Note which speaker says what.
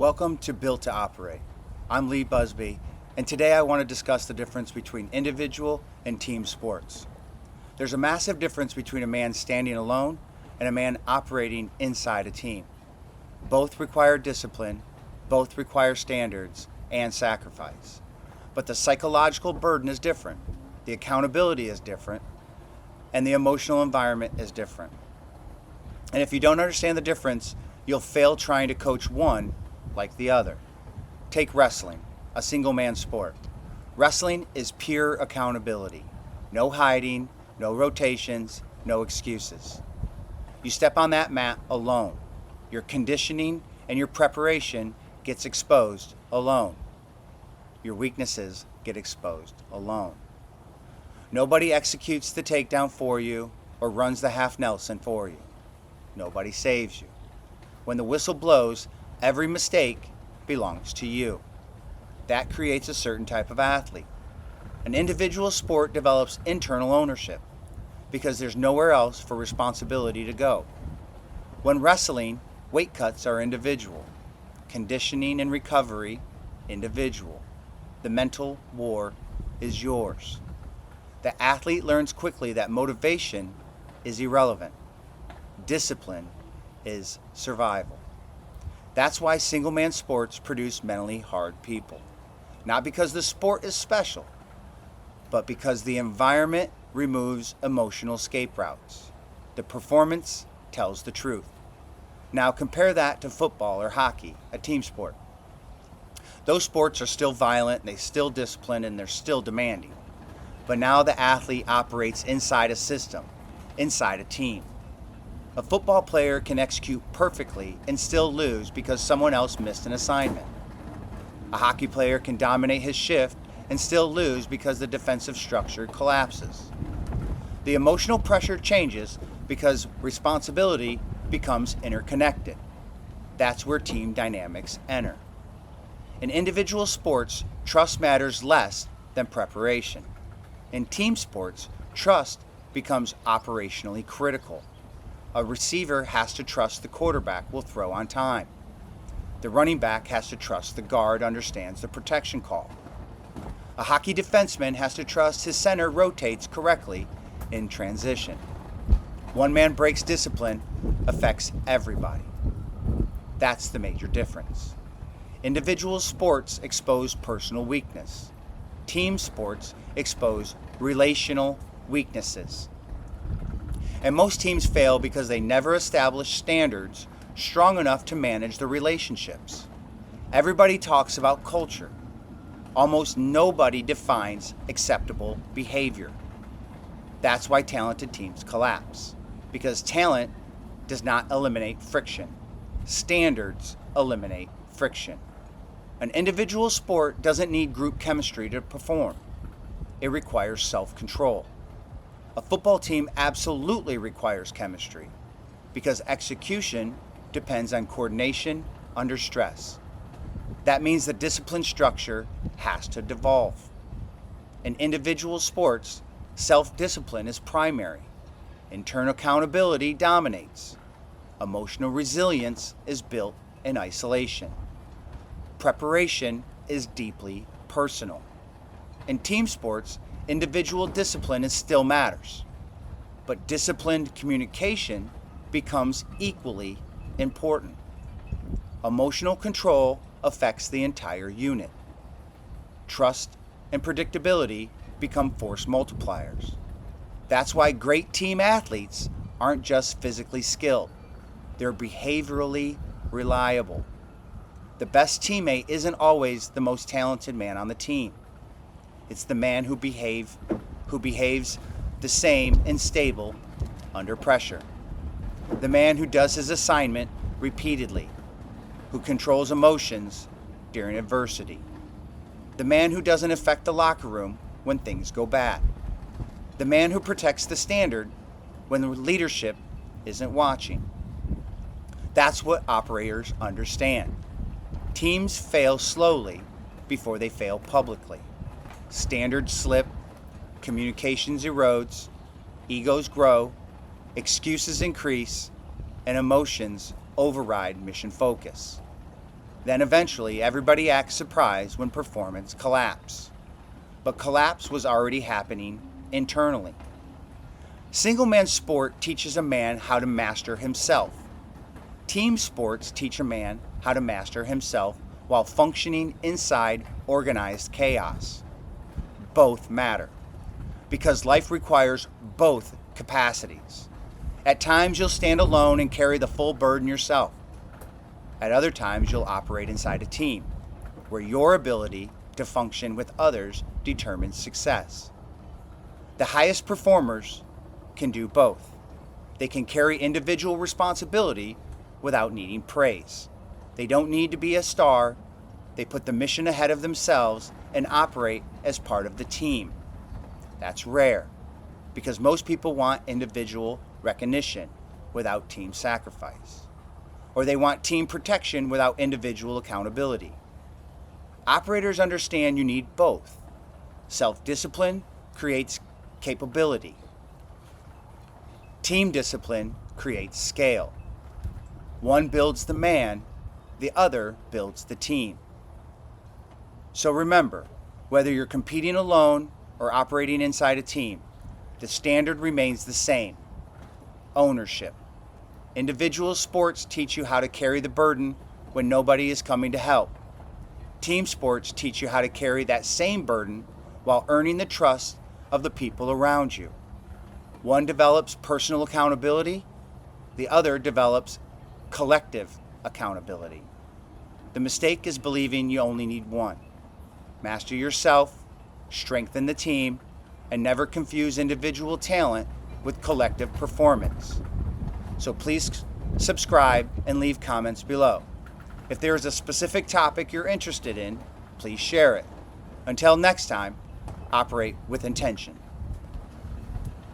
Speaker 1: Welcome to Built to Operate. I'm Lee Busby, and today I want to discuss the difference between individual and team sports. There's a massive difference between a man standing alone and a man operating inside a team. Both require discipline, both require standards and sacrifice. But the psychological burden is different, the accountability is different, and the emotional environment is different. And if you don't understand the difference, you'll fail trying to coach one like the other. Take wrestling, a single man sport. Wrestling is pure accountability. No hiding, no rotations, no excuses. You step on that mat alone. Your conditioning and your preparation gets exposed alone. Your weaknesses get exposed alone. Nobody executes the takedown for you or runs the half Nelson for you. Nobody saves you. When the whistle blows, every mistake belongs to you. That creates a certain type of athlete. An individual sport develops internal ownership because there's nowhere else for responsibility to go. When wrestling, weight cuts are individual. Conditioning and recovery, individual. The mental war is yours. The athlete learns quickly that motivation is irrelevant. Discipline is survival. That's why single-man sports produce mentally hard people. Not because the sport is special, but because the environment removes emotional escape routes. The performance tells the truth. Now compare that to football or hockey, a team sport. Those sports are still violent, they still discipline, and they're still demanding. But now the athlete operates inside a system, inside a team. A football player can execute perfectly and still lose because someone else missed an assignment. A hockey player can dominate his shift and still lose because the defensive structure collapses. The emotional pressure changes because responsibility becomes interconnected. That's where team dynamics enter. In individual sports, trust matters less than preparation. In team sports, trust becomes operationally critical. A receiver has to trust the quarterback will throw on time. The running back has to trust the guard understands the protection call. A hockey defenseman has to trust his center rotates correctly in transition. One man breaks discipline affects everybody. That's the major difference. Individual sports expose personal weakness. Team sports expose relational weaknesses. And most teams fail because they never establish standards strong enough to manage the relationships. Everybody talks about culture. Almost nobody defines acceptable behavior. That's why talented teams collapse, because talent does not eliminate friction. Standards eliminate friction. An individual sport doesn't need group chemistry to perform. It requires self-control. A football team absolutely requires chemistry because execution depends on coordination under stress. That means the discipline structure has to devolve. In individual sports, self-discipline is primary. Internal accountability dominates. Emotional resilience is built in isolation. Preparation is deeply personal. In team sports, individual discipline still matters, but disciplined communication becomes equally important. Emotional control affects the entire unit. Trust and predictability become force multipliers. That's why great team athletes aren't just physically skilled, they're behaviorally reliable. The best teammate isn't always the most talented man on the team. It's the man who behaves the same and stable under pressure. The man who does his assignment repeatedly, who controls emotions during adversity. The man who doesn't affect the locker room when things go bad. The man who protects the standard when the leadership isn't watching. That's what operators understand. Teams fail slowly before they fail publicly. Standards slip, communications erodes, egos grow, excuses increase, and emotions override mission focus. Then eventually everybody acts surprised when performance collapses. But collapse was already happening internally. Single man sport teaches a man how to master himself. Team sports teach a man how to master himself while functioning inside organized chaos. Both matter, because life requires both capacities. At times you'll stand alone and carry the full burden yourself. At other times you'll operate inside a team, where your ability to function with others determines success. The highest performers can do both. They can carry individual responsibility without needing praise. They don't need to be a star. They put the mission ahead of themselves and operate as part of the team. That's rare, because most people want individual recognition without team sacrifice, or they want team protection without individual accountability. Operators understand you need both. Self-discipline creates capability. Team discipline creates scale. One builds the man, the other builds the team. So remember, whether you're competing alone or operating inside a team, the standard remains the same: ownership. Individual sports teach you how to carry the burden when nobody is coming to help. Team sports teach you how to carry that same burden while earning the trust of the people around you. One develops personal accountability, the other develops collective accountability. The mistake is believing you only need one. Master yourself, strengthen the team, and never confuse individual talent with collective performance. So please subscribe and leave comments below. If there is a specific topic you're interested in, please share it. Until next time, operate with intention.